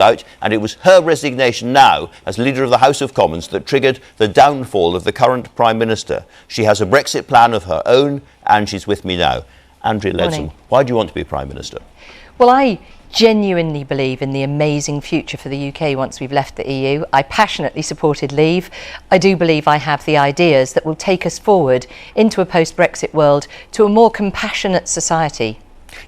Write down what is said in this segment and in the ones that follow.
out, and it was her resignation now as leader of the House of Commons that triggered the downfall of the current Prime Minister. She has a Brexit plan of her own, and she's with me now. Andrea Leadsom, why do you want to be Prime Minister? Well, I genuinely believe in the amazing future for the UK once we've left the EU. I passionately supported leave. I do believe I have the ideas that will take us forward into a post-Brexit world to a more compassionate society.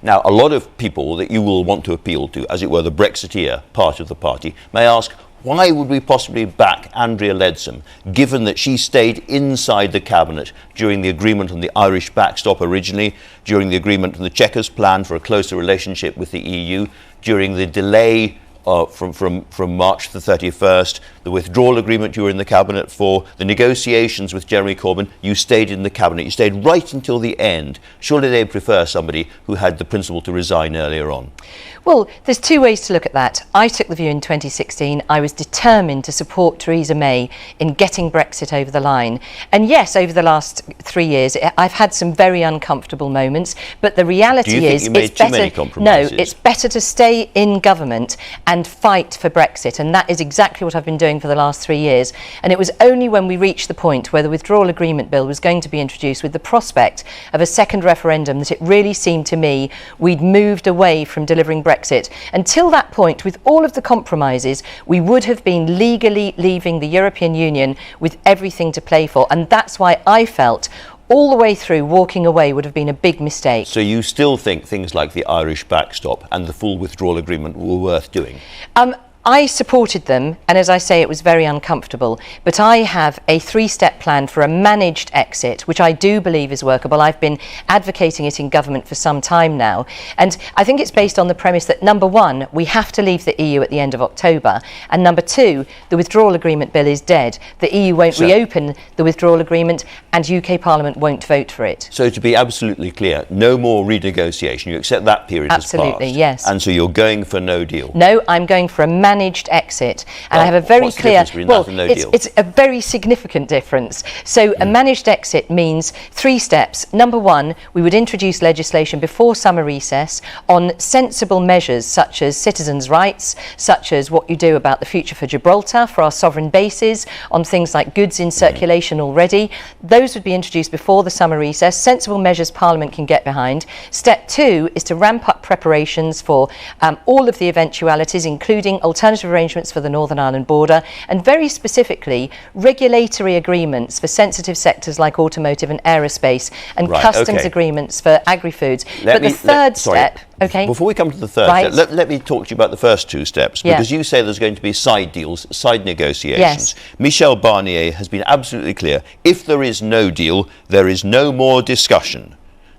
Now, a lot of people that you will want to appeal to, as it were, the Brexiteer part of the party, may ask, why would we possibly back Andrea Leadsom, given that she stayed inside the Cabinet during the agreement on the Irish backstop originally, during the agreement on the Chequers plan for a closer relationship with the EU, during the delay from March the 31st, the withdrawal agreement you were in the Cabinet for, the negotiations with Jeremy Corbyn, you stayed in the Cabinet. You stayed right until the end. Surely they'd prefer somebody who had the principle to resign earlier on. Well, there's two ways to look at that. I took the view in 2016. I was determined to support Theresa May in getting Brexit over the line. And yes, over the last 3 years, I've had some very uncomfortable moments. But the reality is, it's better to stay in government and fight for Brexit. And that is exactly what I've been doing for the last 3 years. And it was only when we reached the point where the withdrawal agreement bill was going to be introduced with the prospect of a second referendum that it really seemed to me we'd moved away from delivering Brexit. Until that point, with all of the compromises, we would have been legally leaving the European Union with everything to play for. And that's why I felt all the way through walking away would have been a big mistake. So you still think things like the Irish backstop and the full withdrawal agreement were worth doing? I supported them, and as I say, it was very uncomfortable. But I have a 3-step plan for a managed exit, which I do believe is workable. I've been advocating it in government for some time now. And I think it's based on the premise that, number one, we have to leave the EU at the end of October. And number two, the withdrawal agreement bill is dead. The EU won't reopen the withdrawal agreement, and UK Parliament won't vote for it. So to be absolutely clear, no more renegotiation. You accept that period has passed? Absolutely, yes. And so you're going for no deal? No, I'm going for a managed exit, and I have a very clear. Well, it's a very significant difference. So a managed exit means 3 steps. Number one, we would introduce legislation before summer recess on sensible measures such as citizens' rights, such as what you do about the future for Gibraltar, for our sovereign bases, on things like goods in circulation already. Those would be introduced before the summer recess. Sensible measures Parliament can get behind. Step 2 is to ramp up preparations for all of the eventualities, including alternative arrangements for the Northern Ireland border, and very specifically regulatory agreements for sensitive sectors like automotive and aerospace, and customs agreements for agri-foods. But the third step, before we come to the third step, let me talk to you about the first 2 steps, because you say there's going to be side deals, side negotiations. Yes. Michel Barnier has been absolutely clear. If there is no deal, there is no more discussion.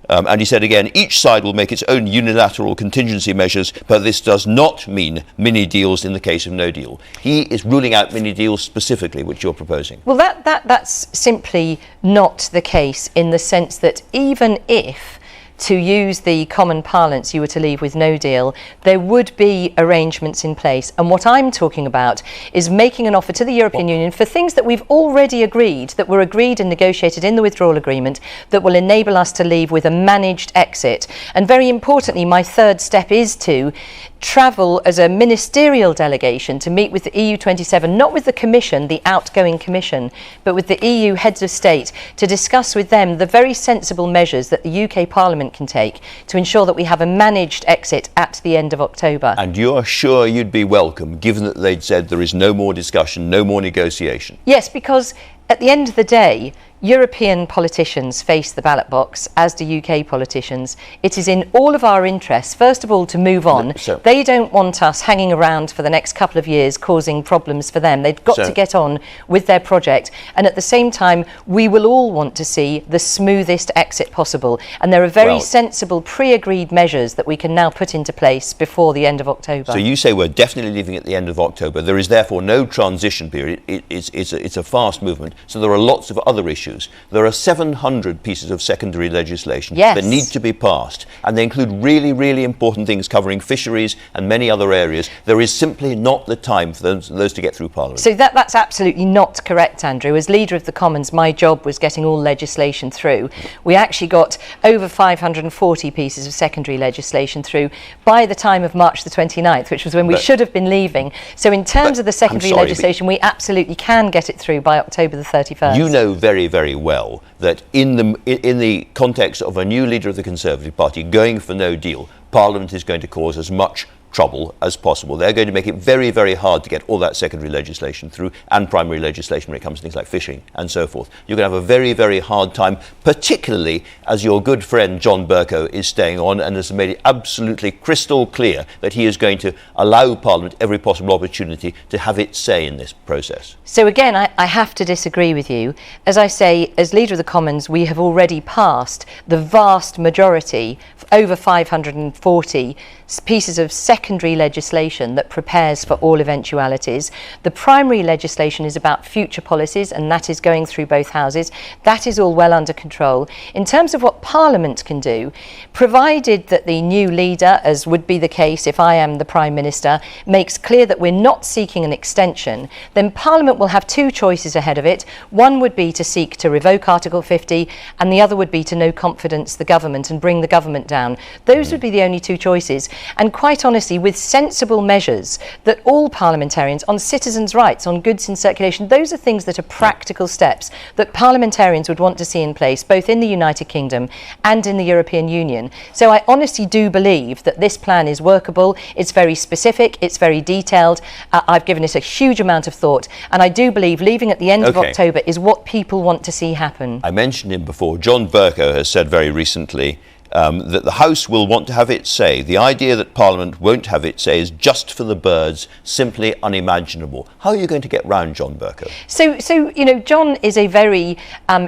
And he said again, each side will make its own unilateral contingency measures, but this does not mean mini deals in the case of no deal. He is ruling out mini deals specifically, which you're proposing. Well, that's simply not the case, in the sense that even if, to use the common parlance, you were to leave with no deal, there would be arrangements in place. And what I'm talking about is making an offer to the European Union for things that we've already agreed, that were agreed and negotiated in the withdrawal agreement, that will enable us to leave with a managed exit. And very importantly, my third step is to travel as a ministerial delegation to meet with the EU27, not with the Commission, the outgoing Commission, but with the EU heads of state, to discuss with them the very sensible measures that the UK Parliament can take to ensure that we have a managed exit at the end of October. And you're sure you'd be welcome, given that they'd said there is no more discussion, no more negotiation? Yes, because at the end of the day, European politicians face the ballot box, as do UK politicians. It is in all of our interests, first of all, to move on. They don't want us hanging around for the next couple of years causing problems for them. They've got to get on with their project. And at the same time, we will all want to see the smoothest exit possible. And there are very sensible pre-agreed measures that we can now put into place before the end of October. So you say we're definitely leaving at the end of October. There is therefore no transition period. It's a fast movement. So there are lots of other issues issues. There are 700 pieces of secondary legislation Yes. that need to be passed, and they include really, really important things covering fisheries and many other areas. There is simply not the time for those to get through Parliament. So that's absolutely not correct, Andrew. As Leader of the Commons, my job was getting all legislation through. We actually got over 540 pieces of secondary legislation through by the time of March the 29th, which was when we should have been leaving. So in terms of the secondary legislation, we absolutely can get it through by October the 31st. You know very, very well that in the context of a new leader of the Conservative Party going for no deal, Parliament is going to cause as much trouble as possible. They're going to make it very, very hard to get all that secondary legislation through, and primary legislation when it comes to things like fishing and so forth. You're going to have a very, very hard time, particularly as your good friend John Bercow is staying on and has made it absolutely crystal clear that he is going to allow Parliament every possible opportunity to have its say in this process. So again, I have to disagree with you. As I say, as Leader of the Commons, we have already passed the vast majority, over 540 pieces of secondary legislation that prepares for all eventualities. The primary legislation is about future policies, and that is going through both houses. That is all well under control. In terms of what Parliament can do, provided that the new leader, as would be the case if I am the Prime Minister, makes clear that we're not seeking an extension, then Parliament will have two choices ahead of it. One would be to seek to revoke Article 50, and the other would be to no confidence the government and bring the government down. Those would be the only two choices. And quite honestly, with sensible measures that all parliamentarians, on citizens' rights, on goods in circulation, those are things that are practical steps that parliamentarians would want to see in place, both in the United Kingdom and in the European Union. So I honestly do believe that this plan is workable. It's very specific, it's very detailed. I've given it a huge amount of thought, and I do believe leaving at the end of October is what people want to see happen. I mentioned him before. John Bercow has said very recently that the House will want to have its say. The idea that Parliament won't have its say is just for the birds, simply unimaginable. How are you going to get round John Bercow? So you know, John is a very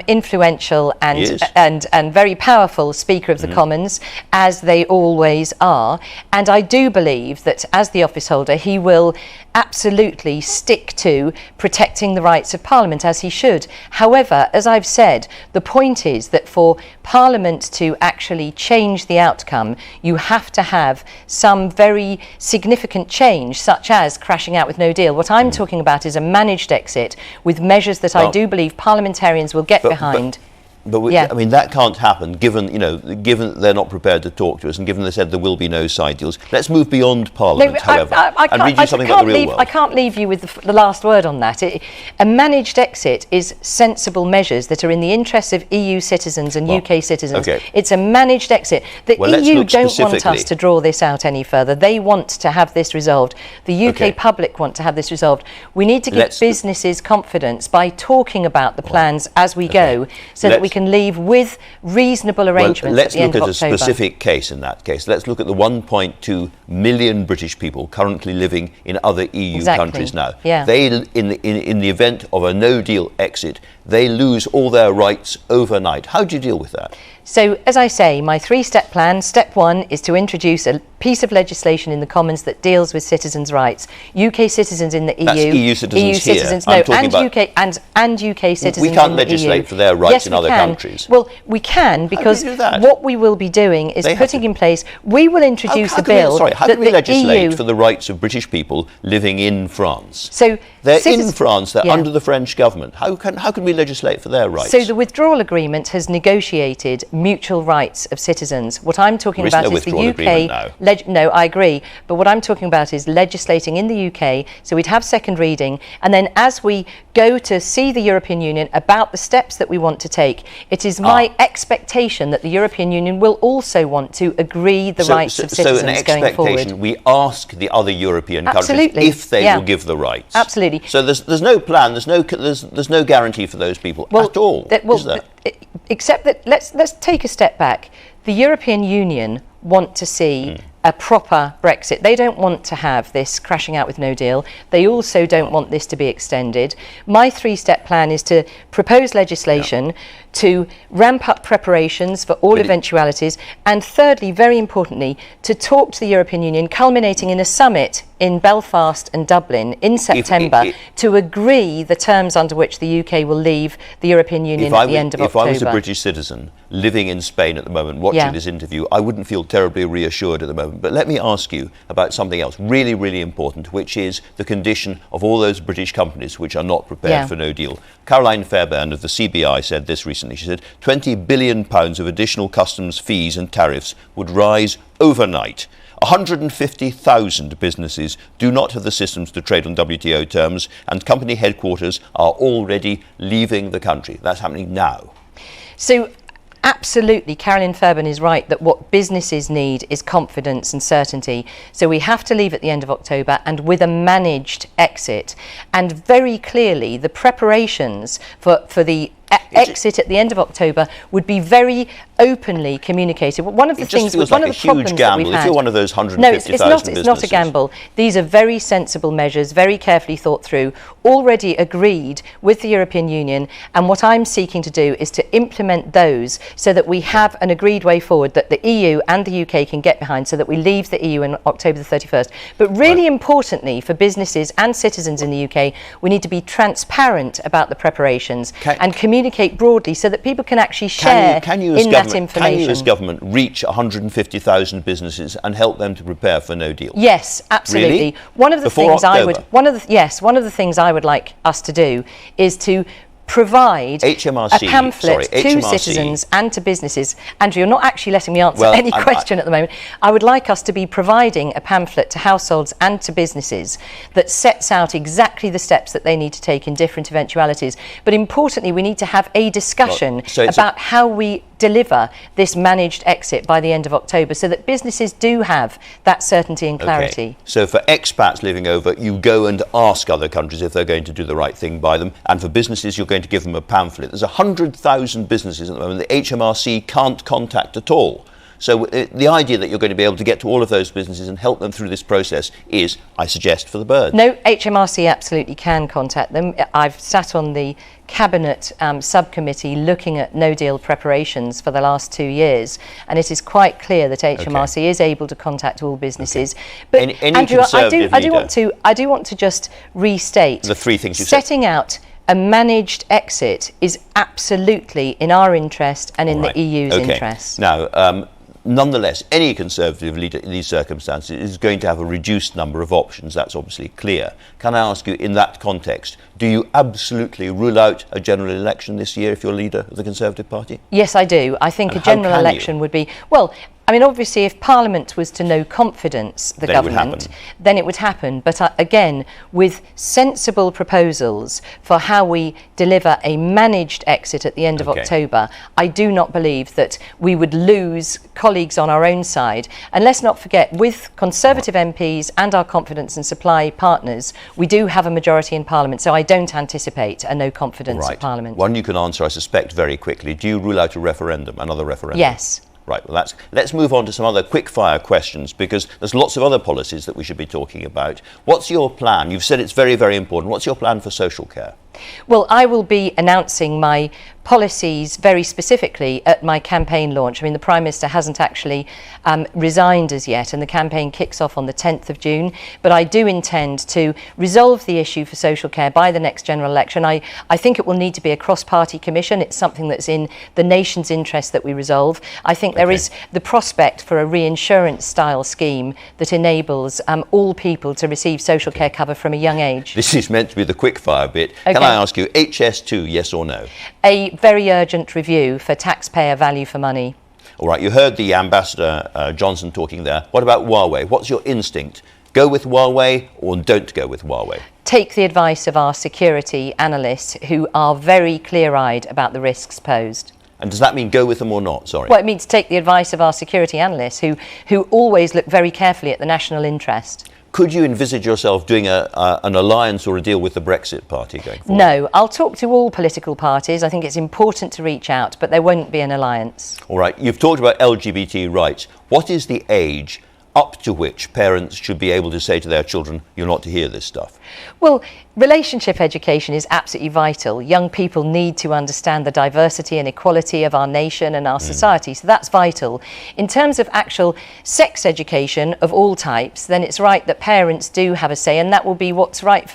influential and very powerful Speaker of the Commons, as they always are. And I do believe that as the office holder, he will absolutely stick to protecting the rights of Parliament, as he should. However, as I've said, the point is that for Parliament to actually change the outcome, you have to have some very significant change, such as crashing out with no deal. What I'm talking about is a managed exit with measures that I do believe parliamentarians will get behind. But I mean, that can't happen given that they're not prepared to talk to us, and given they said there will be no side deals. Let's move beyond Parliament, however, and read you something about the real world. I can't leave you with the last word on that. A managed exit is sensible measures that are in the interests of EU citizens and UK citizens. It's a managed exit. The EU don't want us to draw this out any further. They want to have this resolved. The UK public want to have this resolved. We need to give businesses confidence by talking about the plans as we go, so that we can leave with reasonable arrangements at the end of October. Let's look at a specific case in that case. Let's look at the 1.2 million British people currently living in other EU countries now. They, in the event of a no-deal exit, they lose all their rights overnight. How do you deal with that? So, as I say, my three-step plan, step one is to introduce a piece of legislation in the Commons that deals with citizens' rights. UK citizens in the EU. That's EU citizens here. Citizens, no, and UK citizens in the EU. We can't legislate for their rights in other countries. Well, we can, because what we will be doing is putting in place, we will introduce a bill how can we legislate for the rights of British people living in France? So they're in France, they're under the French government. How can we legislate for their rights? So the withdrawal agreement has negotiated mutual rights of citizens. What I'm talking about is the UK. No, I agree. But what I'm talking about is legislating in the UK. So we'd have second reading, and then as we go to see the European Union about the steps that we want to take, it is my expectation that the European Union will also want to agree the rights of citizens going forward. We ask the other European countries if they will give the rights. Absolutely. So there's no plan. There's no guarantee for those people at all. Is there? Except that let's take a step back. The European Union want to see a proper Brexit. They don't want to have this crashing out with no deal. They also don't want this to be extended. My three-step plan is to propose legislation to ramp up preparations for all eventualities, and thirdly, very importantly, to talk to the European Union, culminating in a summit in Belfast and Dublin in September, to agree the terms under which the UK will leave the European Union at the end of October. If I was a British citizen living in Spain at the moment, watching this interview, I wouldn't feel terribly reassured at the moment. But let me ask you about something else really, really important, which is the condition of all those British companies which are not prepared for no deal. Caroline Fairbairn of the CBI said this recently. She said £20 billion of additional customs fees and tariffs would rise overnight. 150,000 businesses do not have the systems to trade on WTO terms, and company headquarters are already leaving the country. That's happening now. So absolutely, Caroline Fairbairn is right that what businesses need is confidence and certainty. So we have to leave at the end of October, and with a managed exit. And very clearly, the preparations for the exit at the end of October would be very openly communicated. One of the things, feels one like of the a huge problems gamble. that we've had, if you're one of those 150,000 businesses. It's not a gamble. These are very sensible measures, very carefully thought through, already agreed with the European Union. And what I'm seeking to do is to implement those so that we have an agreed way forward that the EU and the UK can get behind, so that we leave the EU on October the 31st. But really importantly, for businesses and citizens in the UK, we need to be transparent about the preparations and communicate broadly so that people can actually share in that information. Can you as government reach 150,000 businesses and help them to prepare for no deal? Yes, absolutely. Really? One of the things I would like us to do is to provide a pamphlet to citizens and to businesses. Andrew, you're not actually letting me answer any question at the moment. I would like us to be providing a pamphlet to households and to businesses that sets out exactly the steps that they need to take in different eventualities. But importantly, we need to have a discussion about how we deliver this managed exit by the end of October, so that businesses do have that certainty and clarity. Okay. So for expats living over, you go and ask other countries if they're going to do the right thing by them, and for businesses you're going to give them a pamphlet. There's 100,000 businesses at the moment the HMRC can't contact at all. So the idea that you're going to be able to get to all of those businesses and help them through this process is, I suggest, for the birds. No, HMRC absolutely can contact them. I've sat on the Cabinet subcommittee looking at no-deal preparations for the last 2 years, and it is quite clear that HMRC is able to contact all businesses. But Andrew, I do want to just restate the three things you setting out a managed exit is absolutely in our interest and in the EU's interest. Now, nonetheless, any Conservative leader in these circumstances is going to have a reduced number of options. That's obviously clear. Can I ask you, in that context, do you absolutely rule out a general election this year if you're leader of the Conservative Party? Yes, I do. I think a general election would be, well, I mean, obviously, if Parliament was to know confidence the government, then it would happen. But again, with sensible proposals for how we deliver a managed exit at the end of October, I do not believe that we would lose colleagues on our own side. And let's not forget, with Conservative MPs and our confidence and supply partners, we do have a majority in Parliament. So I don't anticipate a no confidence at Parliament. One you can answer, I suspect, very quickly. Do you rule out a referendum, another referendum? Yes. Right, well, let's move on to some other quick-fire questions, because there's lots of other policies that we should be talking about. What's your plan? You've said it's very, very important. What's your plan for social care? Well, I will be announcing my policies very specifically at my campaign launch. I mean, the Prime Minister hasn't actually resigned as yet, and the campaign kicks off on the 10th of June. But I do intend to resolve the issue for social care by the next general election. I think it will need to be a cross-party commission. It's something that's in the nation's interest that we resolve. I think there is the prospect for a reinsurance-style scheme that enables all people to receive social care cover from a young age. This is meant to be the quick-fire bit. Can I ask you, HS2, yes or no? A very urgent review for taxpayer value for money. All right, you heard the Ambassador Johnson talking there. What about Huawei? What's your instinct? Go with Huawei or don't go with Huawei? Take the advice of our security analysts, who are very clear-eyed about the risks posed. And does that mean go with them or not? Sorry. Well, it means take the advice of our security analysts, who always look very carefully at the national interest. Could you envisage yourself doing an alliance or a deal with the Brexit party going forward? No, I'll talk to all political parties. I think it's important to reach out, but there won't be an alliance. All right, you've talked about LGBT rights. What is the age up to which parents should be able to say to their children, you're not to hear this stuff? Well, relationship education is absolutely vital. Young people need to understand the diversity and equality of our nation and our society, so that's vital. In terms of actual sex education of all types, then it's right that parents do have a say, and that will be what's right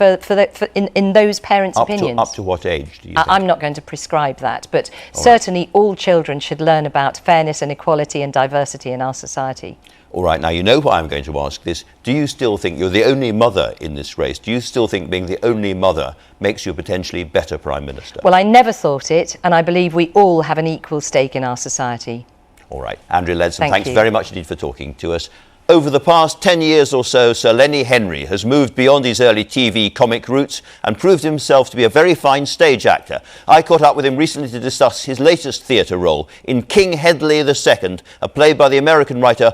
in those parents' opinions. Up to what age do you think? I'm not going to prescribe that, but certainly all children should learn about fairness and equality and diversity in our society. All right, now you know why I'm going to ask this. Do you still think you're the only mother in this race? Do you still think being the only mother makes you a potentially better Prime Minister? Well, I never thought it, and I believe we all have an equal stake in our society. All right, Andrea Leadsom, thanks you very much indeed for talking to us. Over the past 10 years or so, Sir Lenny Henry has moved beyond his early TV comic roots and proved himself to be a very fine stage actor. I caught up with him recently to discuss his latest theatre role in King Hedley II, a play by the American writer